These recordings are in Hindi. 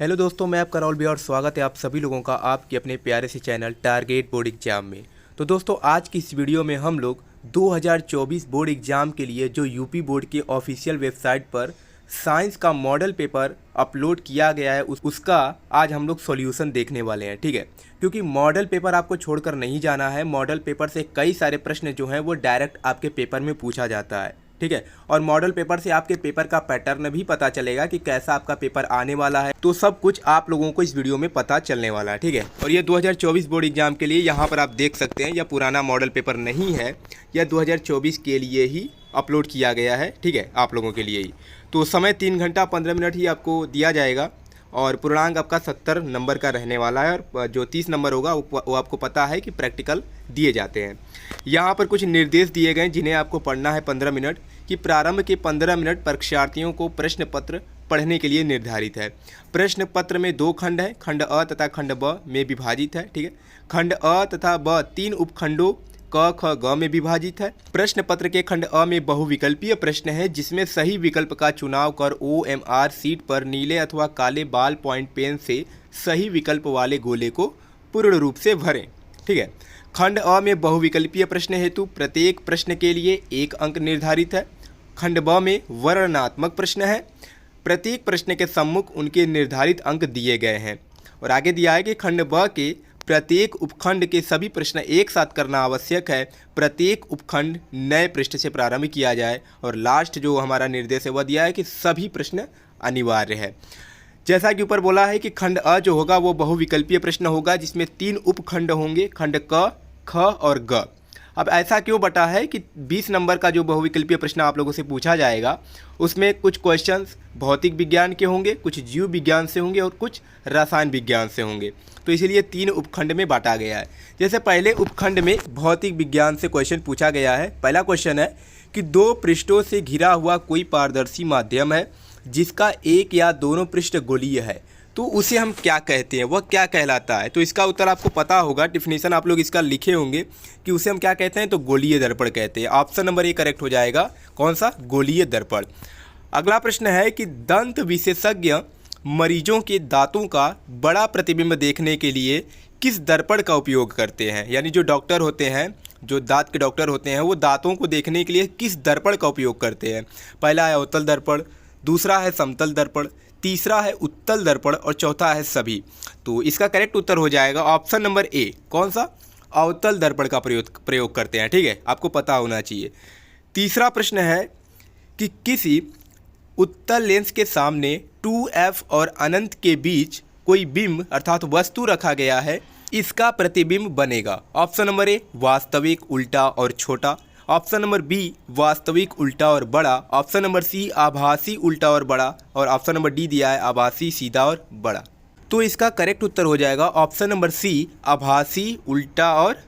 हेलो दोस्तों, मैं आपका राहुल भी और स्वागत है आप सभी लोगों का आपके अपने प्यारे से चैनल टारगेट बोर्ड एग्जाम में। तो दोस्तों, आज की इस वीडियो में हम लोग 2024 बोर्ड एग्जाम के लिए जो यूपी बोर्ड के ऑफिशियल वेबसाइट पर साइंस का मॉडल पेपर अपलोड किया गया है उसका आज हम लोग सॉल्यूशन देखने वाले हैं। ठीक है, क्योंकि मॉडल पेपर आपको छोड़कर नहीं जाना है। मॉडल पेपर से कई सारे प्रश्न जो हैं वो डायरेक्ट आपके पेपर में पूछा जाता है। ठीक है, और मॉडल पेपर से आपके पेपर का पैटर्न भी पता चलेगा कि कैसा आपका पेपर आने वाला है। तो सब कुछ आप लोगों को इस वीडियो में पता चलने वाला है। ठीक है, और ये 2024 बोर्ड एग्जाम के लिए यहाँ पर आप देख सकते हैं, यह पुराना मॉडल पेपर नहीं है, यह 2024 के लिए ही अपलोड किया गया है। ठीक है, आप लोगों के लिए ही। तो समय 3 घंटा 15 मिनट ही आपको दिया जाएगा और पूर्णांक आपका 70 नंबर का रहने वाला है। और जो 30 नंबर होगा वो आपको पता है कि प्रैक्टिकल दिए जाते हैं। यहाँ पर कुछ निर्देश दिए गए जिन्हें आपको पढ़ना है 15 मिनट कि प्रारंभ के 15 मिनट परीक्षार्थियों को प्रश्न पत्र पढ़ने के लिए निर्धारित है। प्रश्न पत्र में 2 खंड हैं, खंड अ तथा खंड ब में विभाजित है। ठीक है, खंड अ तथा ब 3 उपखंडों क ख ग में विभाजित है। प्रश्न पत्र के खंड अ में बहुविकल्पीय प्रश्न है जिसमें सही विकल्प का चुनाव कर OMR सीट पर नीले अथवा काले बाल पॉइंट पेन से सही विकल्प वाले गोले को पूर्ण रूप से भरें। ठीक है, खंड अ में बहुविकल्पीय प्रश्न हेतु प्रत्येक प्रश्न के लिए 1 अंक निर्धारित है। खंड ब में वर्णनात्मक प्रश्न है, प्रत्येक प्रश्न के सम्मुख उनके निर्धारित अंक दिए गए हैं। और आगे दिया है कि खंड ब के प्रत्येक उपखंड के सभी प्रश्न एक साथ करना आवश्यक है। प्रत्येक उपखंड नए पृष्ठ से प्रारंभ किया जाए। और लास्ट जो हमारा निर्देश है वह दिया है कि सभी प्रश्न अनिवार्य है। जैसा कि ऊपर बोला है कि खंड अ जो होगा वो बहुविकल्पीय प्रश्न होगा जिसमें 3 उपखंड होंगे, खंड क, ख और ग। अब ऐसा क्यों बटा है कि 20 नंबर का जो बहुविकल्पीय प्रश्न आप लोगों से पूछा जाएगा उसमें कुछ क्वेश्चंस भौतिक विज्ञान के होंगे, कुछ जीव विज्ञान से होंगे और कुछ रसायन विज्ञान से होंगे। तो इसीलिए 3 उपखंड में बांटा गया है। जैसे पहले उपखंड में भौतिक विज्ञान से क्वेश्चन पूछा गया है। पहला क्वेश्चन है कि 2 पृष्ठों से घिरा हुआ कोई पारदर्शी माध्यम है जिसका एक या दोनों पृष्ठ गोलीय है, तो उसे हम क्या कहते हैं, वह क्या कहलाता है। तो इसका उत्तर आपको पता होगा, डेफिनेशन आप लोग इसका लिखे होंगे कि उसे हम क्या कहते हैं, तो गोलीय दर्पण कहते हैं। ऑप्शन नंबर ए करेक्ट हो जाएगा, कौन सा, गोलीय दर्पण। अगला प्रश्न है कि दंत विशेषज्ञ मरीजों के दांतों का बड़ा प्रतिबिंब देखने के लिए किस दर्पण का उपयोग करते हैं। यानी जो डॉक्टर होते हैं, जो दांत के डॉक्टर होते हैं, वो दांतों को देखने के लिए किस दर्पण का उपयोग करते हैं। पहला है अवतल दर्पण, दूसरा है समतल दर्पण, तीसरा है उत्तल दर्पण और चौथा है सभी। तो इसका करेक्ट उत्तर हो जाएगा ऑप्शन नंबर ए, कौन सा, अवतल दर्पण का प्रयोग करते हैं। ठीक है, आपको पता होना चाहिए। तीसरा प्रश्न है कि किसी उत्तल लेंस के सामने 2f और अनंत के बीच कोई बिंब अर्थात वस्तु रखा गया है, इसका प्रतिबिंब बनेगा। ऑप्शन नंबर ए वास्तविक, उल्टा और छोटा। ऑप्शन नंबर बी वास्तविक, उल्टा और बड़ा। ऑप्शन नंबर सी आभासी, उल्टा और बड़ा। और ऑप्शन नंबर डी दिया है आभासी, सीधा और बड़ा। तो इसका करेक्ट उत्तर हो जाएगा ऑप्शन नंबर सी आभासी, उल्टा और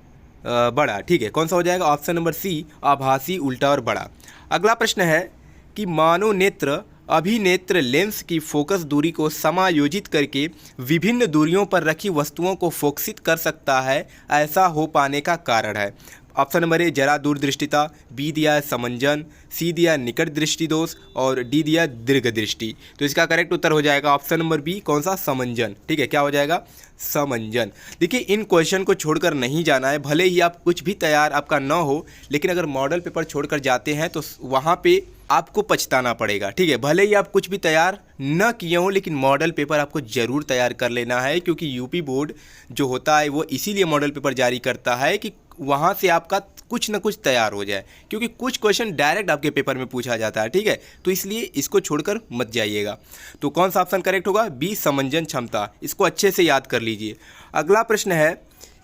बड़ा। ठीक है, कौन सा हो जाएगा, ऑप्शन नंबर सी आभासी, उल्टा और बड़ा। अगला प्रश्न है कि मानव नेत्र अभिनेत्र लेंस की फोकस दूरी को समायोजित करके विभिन्न दूरियों पर रखी वस्तुओं को फोकसित कर सकता है, ऐसा हो पाने का कारण है। ऑप्शन नंबर ए जरा दूरदृष्टिता, बी दिया है समंजन, सी दिया है निकट दृष्टि दोष और डी दिया है दीर्घ दृष्टि। तो इसका करेक्ट उत्तर हो जाएगा ऑप्शन नंबर बी, कौन सा, समंजन। ठीक है, क्या हो जाएगा, समंजन। देखिए, इन क्वेश्चन को छोड़कर नहीं जाना है। भले ही आप कुछ भी तैयार आपका ना हो, लेकिन अगर मॉडल पेपर छोड़कर जाते हैं तो वहाँ पे आपको पछताना पड़ेगा। ठीक है, भले ही आप कुछ भी तैयार न किए हों, लेकिन मॉडल पेपर आपको ज़रूर तैयार कर लेना है। क्योंकि यूपी बोर्ड जो होता है वो इसीलिए मॉडल पेपर जारी करता है कि वहाँ से आपका कुछ ना कुछ तैयार हो जाए, क्योंकि कुछ क्वेश्चन डायरेक्ट आपके पेपर में पूछा जाता है। ठीक है, तो इसलिए इसको छोड़कर मत जाइएगा। तो कौन सा ऑप्शन करेक्ट होगा, बी समंजन क्षमता। इसको अच्छे से याद कर लीजिए। अगला प्रश्न है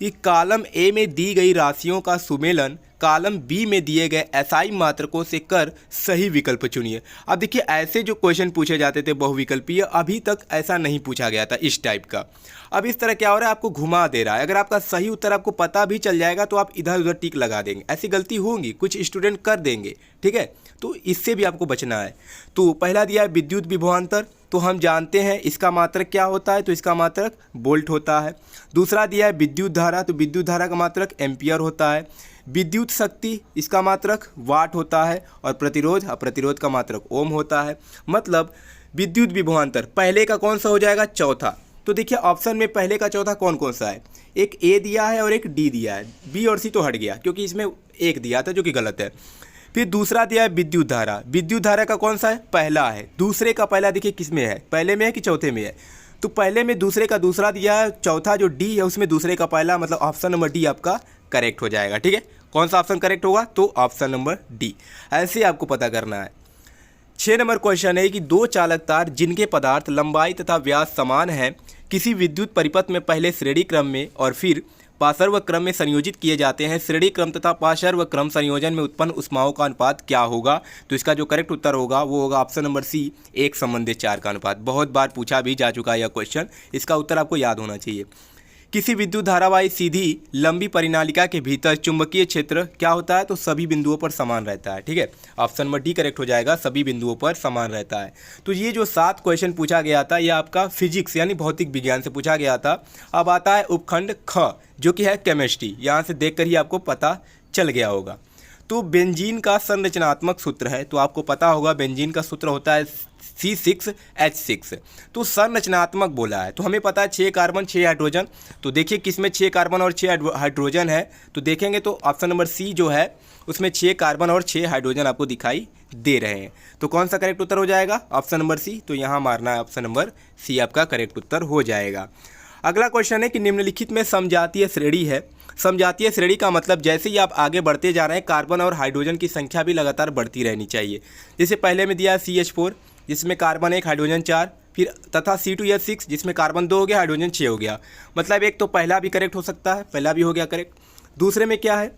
कि कॉलम ए में दी गई राशियों का सुमेलन कॉलम बी में दिए गए एसआई मात्रकों से कर सही विकल्प चुनिए। अब देखिए, ऐसे जो क्वेश्चन पूछे जाते थे बहुविकल्पीय, अभी तक ऐसा नहीं पूछा गया था इस टाइप का। अब इस तरह क्या हो रहा है, आपको घुमा दे रहा है। अगर आपका सही उत्तर आपको पता भी चल जाएगा तो आप इधर उधर टिक लगा देंगे। ऐसी गलती होंगी, कुछ स्टूडेंट कर देंगे। ठीक है, तो इससे भी आपको बचना है। तो पहला दिया है विद्युत विभवांतर, तो हम जानते हैं इसका मात्रक क्या होता है, तो इसका मात्रक वोल्ट होता है। दूसरा दिया है विद्युत धारा, तो विद्युत धारा का मात्रक एम्पियर होता है। विद्युत शक्ति, इसका मात्रक वाट होता है। और प्रतिरोध का मात्रक ओम होता है। मतलब विद्युत विभवांतर पहले का कौन सा हो जाएगा, चौथा। तो देखिए ऑप्शन में पहले का चौथा कौन कौन सा है, एक ए दिया है और एक डी दिया है, बी और सी तो हट गया क्योंकि इसमें एक दिया था जो कि गलत है। फिर दूसरा दिया है विद्युत धारा, विद्युत धारा का कौन सा है, पहला है। दूसरे का पहला देखिए किस में है, पहले में है कि चौथे में है, तो पहले में दूसरे का दूसरा दिया है, चौथा जो डी है उसमें दूसरे का पहला, मतलब ऑप्शन नंबर डी आपका करेक्ट हो जाएगा। ठीक है, कौन सा ऑप्शन करेक्ट होगा, तो ऑप्शन नंबर डी। ऐसे आपको पता करना है। 6 नंबर क्वेश्चन है कि दो चालक तार जिनके पदार्थ लंबाई तथा व्यास समान है किसी विद्युत परिपथ में पहले श्रेणी क्रम में और फिर पार्श्व क्रम में संयोजित किए जाते हैं, श्रेणी क्रम तथा पार्श्व क्रम संयोजन में उत्पन्न ऊष्माओं का अनुपात क्या होगा। तो इसका जो करेक्ट उत्तर होगा वो होगा ऑप्शन नंबर सी, 1:4 का अनुपात। बहुत बार पूछा भी जा चुका है यह क्वेश्चन, इसका उत्तर आपको याद होना चाहिए। किसी विद्युत धारावाही सीधी लंबी परिनालिका के भीतर चुंबकीय क्षेत्र क्या होता है, तो सभी बिंदुओं पर समान रहता है। ठीक है, ऑप्शन नंबर डी करेक्ट हो जाएगा, सभी बिंदुओं पर समान रहता है। तो ये जो 7 क्वेश्चन पूछा गया था ये आपका फिजिक्स यानी भौतिक विज्ञान से पूछा गया था। अब आता है उपखंड ख जो कि है केमिस्ट्री, यहाँ से देखकर ही आपको पता चल गया होगा। तो बेंजीन का संरचनात्मक सूत्र है, तो आपको पता होगा बेंजीन का सूत्र होता है C6H6। तो संरचनात्मक बोला है तो हमें पता है 6 कार्बन 6 हाइड्रोजन। तो देखिए किसमें 6 कार्बन और 6 हाइड्रोजन है, तो देखेंगे तो ऑप्शन नंबर सी जो है उसमें 6 कार्बन और 6 हाइड्रोजन आपको दिखाई दे रहे हैं। तो कौन सा करेक्ट उत्तर हो जाएगा, ऑप्शन नंबर सी। तो यहाँ मारना है ऑप्शन नंबर सी आपका करेक्ट उत्तर हो जाएगा। अगला क्वेश्चन है कि निम्नलिखित में समजातीय श्रेणी है। समजातीय श्रेणी का मतलब जैसे ही आप आगे बढ़ते जा रहे हैं कार्बन और हाइड्रोजन की संख्या भी लगातार बढ़ती रहनी चाहिए। जैसे पहले में दिया है CH4 जिसमें कार्बन 1 हाइड्रोजन 4, फिर तथा C2H6 जिसमें कार्बन 2 हो गया हाइड्रोजन 6 हो गया। मतलब एक तो पहला भी करेक्ट हो सकता है, पहला भी हो गया करेक्ट। दूसरे में क्या है,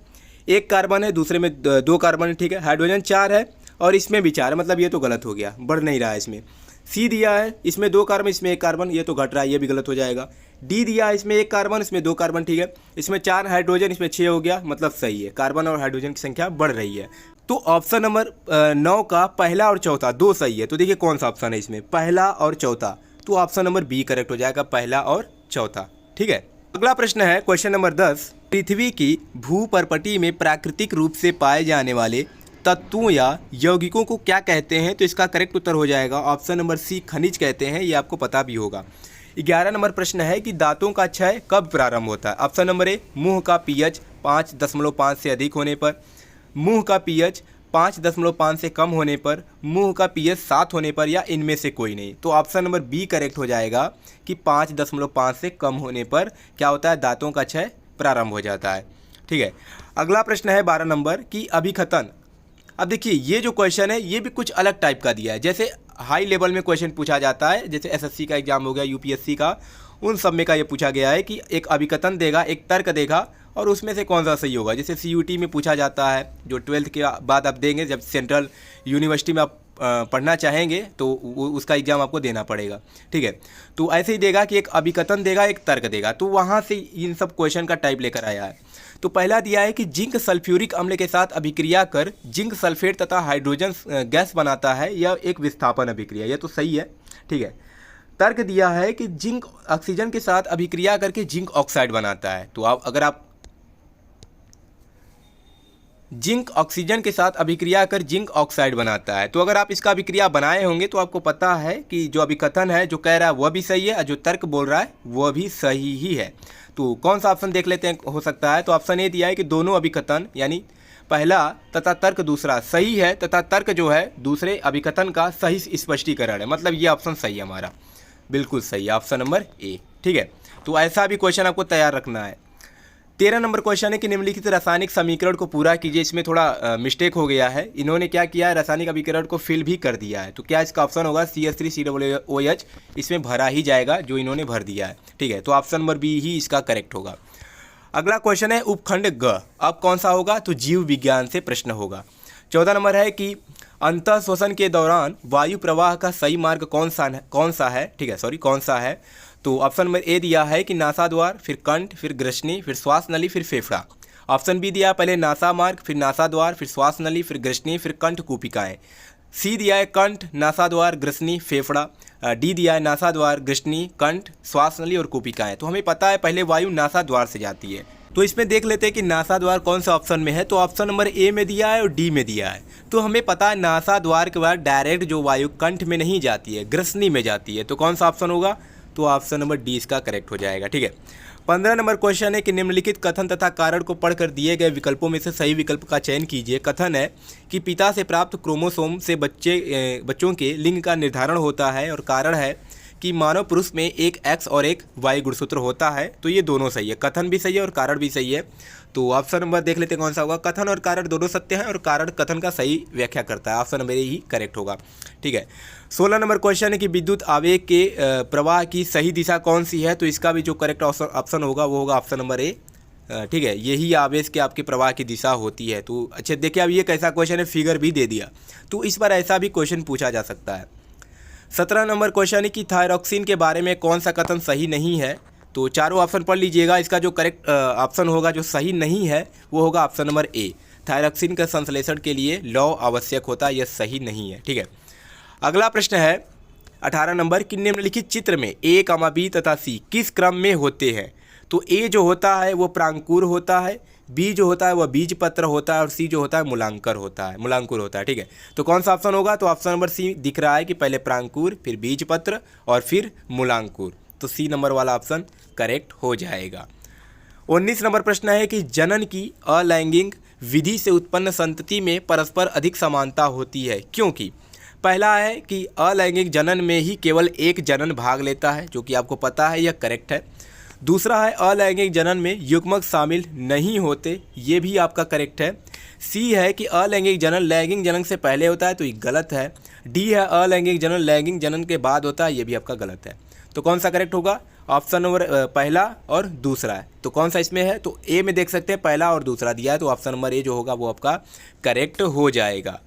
1 कार्बन है, दूसरे में 2 कार्बन है, ठीक है। हाइड्रोजन 4 है और इसमें भी 4 है, मतलब ये तो गलत हो गया, बढ़ नहीं रहा है इसमें। सी दिया है इसमें 2 कार्बन इसमें 1 कार्बन, ये तो घट रहा है, ये भी गलत हो जाएगा। डी दिया है इसमें 1 कार्बन इसमें 2 कार्बन, ठीक है। इसमें 4 हाइड्रोजन इसमें 6 हो गया, मतलब सही है, कार्बन और हाइड्रोजन की संख्या बढ़ रही है। तो ऑप्शन नंबर 9 का पहला और चौथा दो सही है। तो देखिए कौन सा ऑप्शन है इसमें, पहला और चौथा, तो ऑप्शन नंबर बी करेक्ट हो जाएगा, पहला और चौथा। ठीक है, अगला प्रश्न है क्वेश्चन नंबर 10, पृथ्वी की भूपर्पटी में प्राकृतिक रूप से पाए जाने वाले तत्वों या यौगिकों को क्या कहते हैं। तो इसका करेक्ट उत्तर हो जाएगा ऑप्शन नंबर सी, खनिज कहते हैं। ये आपको पता भी होगा। 11 नंबर प्रश्न है कि दांतों का क्षय कब प्रारंभ होता है। ऑप्शन नंबर ए, मुंह का पीएच 5.5 से अधिक होने पर, मुंह का पीएच 5.5 से कम होने पर, मुंह का पीएच 7 होने पर, या इनमें से कोई नहीं। तो ऑप्शन नंबर बी करेक्ट हो जाएगा कि 5.5 से कम होने पर क्या होता है, दांतों का क्षय प्रारंभ हो जाता है। ठीक है, अगला प्रश्न है 12 नंबर की अभिखतन। अब देखिए ये जो क्वेश्चन है ये भी कुछ अलग टाइप का दिया है। जैसे हाई लेवल में क्वेश्चन पूछा जाता है, जैसे एसएससी का एग्जाम हो गया, यूपीएससी का, उन सब में का ये पूछा गया है कि एक अभिकथन देगा, एक तर्क देगा और उसमें से कौन सा सही होगा। जैसे सीयूटी में पूछा जाता है, जो 12th के बाद आप देंगे, जब सेंट्रल यूनिवर्सिटी में आप पढ़ना चाहेंगे तो उसका एग्ज़ाम आपको देना पड़ेगा। ठीक है, तो ऐसे ही देगा कि एक अभिकथन देगा, एक तर्क देगा। तो वहाँ से इन सब क्वेश्चन का टाइप लेकर आया है। तो पहला दिया है कि जिंक सल्फ्यूरिक अम्ल के साथ अभिक्रिया कर जिंक सल्फेट तथा हाइड्रोजन गैस बनाता है, यह एक विस्थापन अभिक्रिया। यह तो सही है। ठीक है, तर्क दिया है कि जिंक ऑक्सीजन के साथ अभिक्रिया करके जिंक ऑक्साइड बनाता है। तो अगर आप जिंक ऑक्सीजन के साथ अभिक्रिया कर जिंक ऑक्साइड बनाता है, तो अगर आप इसका अभिक्रिया बनाए होंगे तो आपको पता है कि जो अभिकथन है जो कह रहा है वह भी सही है और जो तर्क बोल रहा है वह भी सही ही है। तो कौन सा ऑप्शन देख लेते हैं हो सकता है। तो ऑप्शन ए दिया है कि दोनों अभिकथन यानी पहला तथा तर्क दूसरा सही है तथा तर्क जो है दूसरे अभिकथन का सही स्पष्टीकरण है। मतलब ये ऑप्शन सही है हमारा, बिल्कुल सही है, ऑप्शन नंबर ए। ठीक है, तो ऐसा भी क्वेश्चन आपको तैयार रखना है। 13 नंबर क्वेश्चन है कि निम्नलिखित रासायनिक समीकरण को पूरा कीजिए। इसमें थोड़ा मिस्टेक हो गया है, इन्होंने क्या किया है, रासायनिक अभिकरण को फिल भी कर दिया है। तो क्या इसका ऑप्शन होगा CH3COOH, इसमें भरा ही जाएगा जो इन्होंने भर दिया है। ठीक है, तो ऑप्शन नंबर बी ही इसका करेक्ट होगा। अगला क्वेश्चन है उपखंड ग, अब कौन सा होगा, तो जीव विज्ञान से प्रश्न होगा। 14 नंबर है कि अंतः श्वसन के दौरान वायु प्रवाह का सही मार्ग कौन सा है। ठीक है, सॉरी, कौन सा है। तो ऑप्शन नंबर ए दिया है कि नासाद्वार, फिर कंठ, फिर ग्रसनी, फिर श्वास नली, फिर फेफड़ा। ऑप्शन बी दिया पहले नासा मार्ग, फिर नासाद्वार, फिर श्वास नली, फिर ग्रसनी, फिर कंठ कूपिकाएँ। सी दिया है कंठ, नासाद्वार, ग्रसनी, फेफड़ा। डी दिया है नासाद्वार, ग्रसनी, कंठ, श्वास नली और कूपिकाएँ। तो हमें पता है पहले वायु नासाद्वार से जाती है, तो इसमें देख लेते हैं कि नासा द्वार कौन सा ऑप्शन में है। तो ऑप्शन नंबर ए में दिया है और डी में दिया है। तो हमें पता है नासा द्वार के बाद डायरेक्ट जो वायु कंठ में नहीं जाती है, ग्रसनी में जाती है। तो कौन सा ऑप्शन होगा? तो ऑप्शन नंबर डी इसका करेक्ट हो जाएगा। ठीक है, 15 नंबर क्वेश्चन है कि निम्नलिखित कथन तथा कारण को पढ़कर दिए गए विकल्पों में से सही विकल्प का चयन कीजिए। कथन है कि पिता से प्राप्त क्रोमोसोम से बच्चों के लिंग का निर्धारण होता है, और कारण है कि मानव पुरुष में एक एक्स और एक वाई गुणसूत्र होता है। तो ये दोनों सही है, कथन भी सही है और कारण भी सही है। तो ऑप्शन नंबर देख लेते हैं कौन सा होगा। कथन और कारण दोनों सत्य हैं और कारण कथन का सही व्याख्या करता है। ऑप्शन नंबर ही करेक्ट होगा। ठीक है, 16 नंबर क्वेश्चन है कि विद्युत आवेग के प्रवाह की सही दिशा कौन सी है। तो इसका भी जो करेक्ट ऑप्शन होगा वो होगा ऑप्शन नंबर ए। ठीक है, यही आवेश के आपके प्रवाह की दिशा होती है। तो अच्छा देखिए, अब ये कैसा क्वेश्चन है, फिगर भी दे दिया। तो इस बार ऐसा भी क्वेश्चन पूछा जा सकता है। 17 नंबर क्वेश्चन है कि थायरॉक्सिन के बारे में कौन सा कथन सही नहीं है। तो चारों ऑप्शन पढ़ लीजिएगा। इसका जो करेक्ट ऑप्शन होगा जो सही नहीं है वो होगा ऑप्शन नंबर ए। थायरॉक्सिन का संश्लेषण के लिए लौ आवश्यक होता है, यह सही नहीं है। ठीक है, अगला प्रश्न है 18 नंबर कि निम्नलिखित चित्र में ए, बी तथा सी किस क्रम में होते हैं। तो ए जो होता है वो प्रांकुर होता है, बी जो होता है वह बीज पत्र होता है, और सी जो होता है मूलांकुर होता है। ठीक है, तो कौन सा ऑप्शन होगा? तो ऑप्शन नंबर सी दिख रहा है कि पहले प्रांकुर, फिर बीज पत्र और फिर मूलांकुर। तो सी नंबर वाला ऑप्शन करेक्ट हो जाएगा। 19 नंबर प्रश्न है कि जनन की अलैंगिक विधि से उत्पन्न संतति में परस्पर अधिक समानता होती है, क्योंकि पहला है कि अलैंगिक जनन में ही केवल एक जनन भाग लेता है, जो कि आपको पता है, यह करेक्ट है। दूसरा है अलैंगिक जनन में युग्मक शामिल नहीं होते, ये भी आपका करेक्ट है। सी है कि अलैंगिक जनन लैंगिक जनन से पहले होता है, तो ये गलत है। डी है अलैंगिक जनन लैंगिक जनन के बाद होता है, ये भी आपका गलत है। तो कौन सा करेक्ट होगा? ऑप्शन नंबर पहला और दूसरा है। तो कौन सा इसमें है? तो ए में देख सकते हैं पहला और दूसरा दिया है, तो ऑप्शन नंबर ए जो होगा वो आपका करेक्ट हो जाएगा।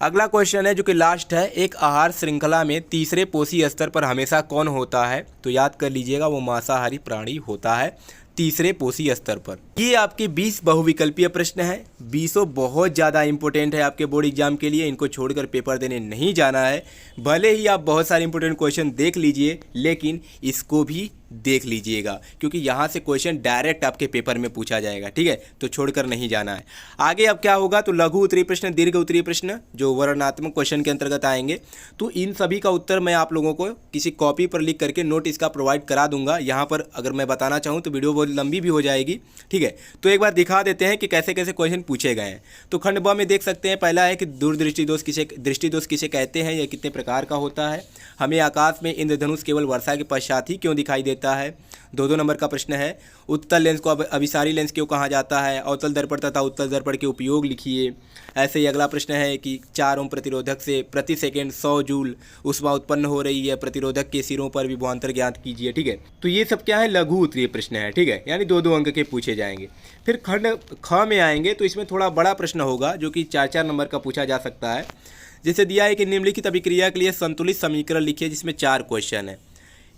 अगला क्वेश्चन है जो कि लास्ट है, एक आहार श्रृंखला में तीसरे पोषी स्तर पर हमेशा कौन होता है। तो याद कर लीजिएगा, वो मांसाहारी प्राणी होता है तीसरे पोषी स्तर पर। ये आपके 20 बहुविकल्पीय प्रश्न है। 20 बहुत ज़्यादा इंपॉर्टेंट है आपके बोर्ड एग्जाम के लिए। इनको छोड़कर पेपर देने नहीं जाना है। भले ही आप बहुत सारे इंपॉर्टेंट क्वेश्चन देख लीजिए, लेकिन इसको भी देख लीजिएगा, क्योंकि यहाँ से क्वेश्चन डायरेक्ट आपके पेपर में पूछा जाएगा। ठीक है, तो छोड़कर नहीं जाना है। आगे अब क्या होगा? तो लघु उत्तरीय प्रश्न, दीर्घ उत्तरीय प्रश्न जो वर्णनात्मक क्वेश्चन के अंतर्गत आएंगे। तो इन सभी का उत्तर मैं आप लोगों को किसी कॉपी पर लिख करके नोट इसका प्रोवाइड करा दूंगा। यहाँ पर अगर मैं बताना चाहूँ तो वीडियो बहुत लंबी भी हो जाएगी। ठीक है, तो एक बार दिखा देते हैं कि कैसे कैसे क्वेश्चन पूछे गए हैं। तो खंड ब में देख सकते हैं, पहला है कि दूरदृष्टि दोष किसे कहते हैं, यह कितने प्रकार का होता है। हमें आकाश में इंद्रधनुष केवल वर्षा के पश्चात ही क्यों दिखाई देता है। 2 नंबर का प्रश्न है, उत्तल लेंस को अभिसारी लेंस क्यों कहा जाता है। अवतल दर्पण तथा उत्तल दर्पण के उपयोग लिखिए। ऐसे ही अगला प्रश्न है कि 4 ओम प्रतिरोधक से प्रति सेकेंड 100 जूल ऊष्मा उत्पन्न हो रही है, प्रतिरोधक के सिरों पर विभवांतर ज्ञात कीजिए। ठीक है, तो ये सब क्या है? लघु उत्तरीय प्रश्न है। ठीक है, यानी 2-2 अंक के पूछे जाएंगे। फिर खंड ख में आएंगे तो इसमें थोड़ा बड़ा प्रश्न होगा, जो कि 4-4 नंबर का पूछा जा सकता है। जैसे दिया है कि निम्नलिखित अभिक्रिया के लिए संतुलित समीकरण लिखिए, जिसमें 4 क्वेश्चन है।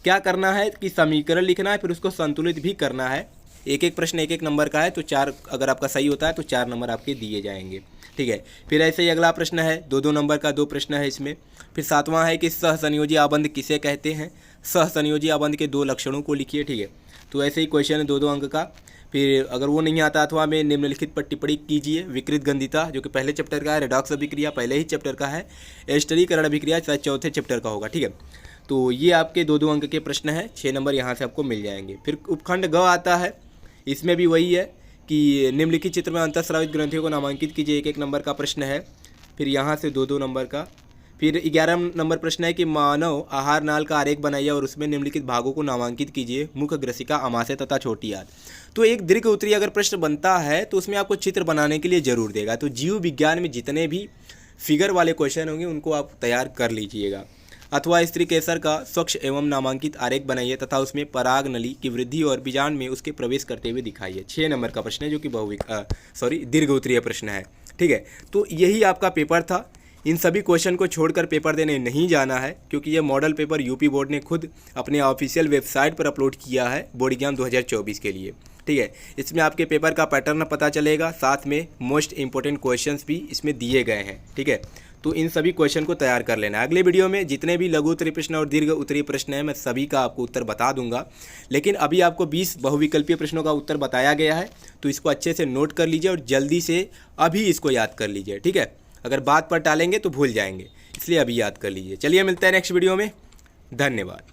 क्या करना है कि समीकरण लिखना है, फिर उसको संतुलित भी करना है। एक एक प्रश्न 1-1 नंबर का है, तो 4 अगर आपका सही होता है तो 4 नंबर आपके दिए जाएंगे। ठीक है, फिर ऐसे ही अगला प्रश्न है 2-2 नंबर का, 2 प्रश्न है इसमें। फिर 7वां है कि सहसंयोजी आबंध किसे कहते हैं। सहसंयोजी आबंध के 2 लक्षणों को लिखिए। ठीक है, तो ऐसे ही क्वेश्चन है 2-2 अंक का। फिर अगर वो नहीं आता अथवा में निम्नलिखित पर टिप्पणी कीजिए। विकृत गंधिता जो कि पहले चैप्टर का है, रेडॉक्स अभिक्रिया पहले ही चैप्टर का है, एस्टरीकरण अभिक्रिया शायद चौथे चैप्टर का होगा। ठीक है, तो ये आपके 2-2 अंक के प्रश्न हैं। 6 नंबर यहाँ से आपको मिल जाएंगे। फिर उपखंड ग आता है, इसमें भी वही है कि निम्नलिखित चित्र में अंतःस्रावित ग्रंथियों को नामांकित कीजिए। 1-1 नंबर का प्रश्न है। फिर यहाँ से 2-2 नंबर का। फिर 11 नंबर प्रश्न है कि मानव आहार नाल का आरेख बनाइए और उसमें निम्नलिखित भागों को नामांकित कीजिए। मुख, ग्रसिका, आमाशय तथा छोटी आंत। तो एक दीर्घ उत्तरीय अगर प्रश्न बनता है तो उसमें आपको चित्र बनाने के लिए जरूर देगा। तो जीव विज्ञान में जितने भी फिगर वाले क्वेश्चन होंगे उनको आप तैयार कर लीजिएगा। अथवा स्त्री केसर का स्वच्छ एवं नामांकित आरेख बनाइए तथा उसमें पराग नली की वृद्धि और बीजांड में उसके प्रवेश करते हुए दिखाइए। 6 नंबर का प्रश्न है, जो कि दीर्घ उत्तरीय प्रश्न है। ठीक है, तो यही आपका पेपर था। इन सभी क्वेश्चन को छोड़कर पेपर देने नहीं जाना है, क्योंकि ये मॉडल पेपर यूपी बोर्ड ने खुद अपने ऑफिशियल वेबसाइट पर अपलोड किया है बोर्ड एग्जाम 2024 के लिए। ठीक है, इसमें आपके पेपर का पैटर्न पता चलेगा, साथ में मोस्ट इंपॉर्टेंट क्वेश्चंस भी इसमें दिए गए हैं। ठीक है, तो इन सभी क्वेश्चन को तैयार कर लेना। अगले वीडियो में जितने भी लघु उत्तरीय प्रश्न और दीर्घ उत्तरीय प्रश्न हैं मैं सभी का आपको उत्तर बता दूंगा, लेकिन अभी आपको 20 बहुविकल्पीय प्रश्नों का उत्तर बताया गया है, तो इसको अच्छे से नोट कर लीजिए और जल्दी से अभी इसको याद कर लीजिए, ठीक है। अगर बात पर टालेंगे तो भूल जाएंगे, इसलिए अभी याद कर लीजिए। चलिए मिलते हैं नेक्स्ट वीडियो में, धन्यवाद।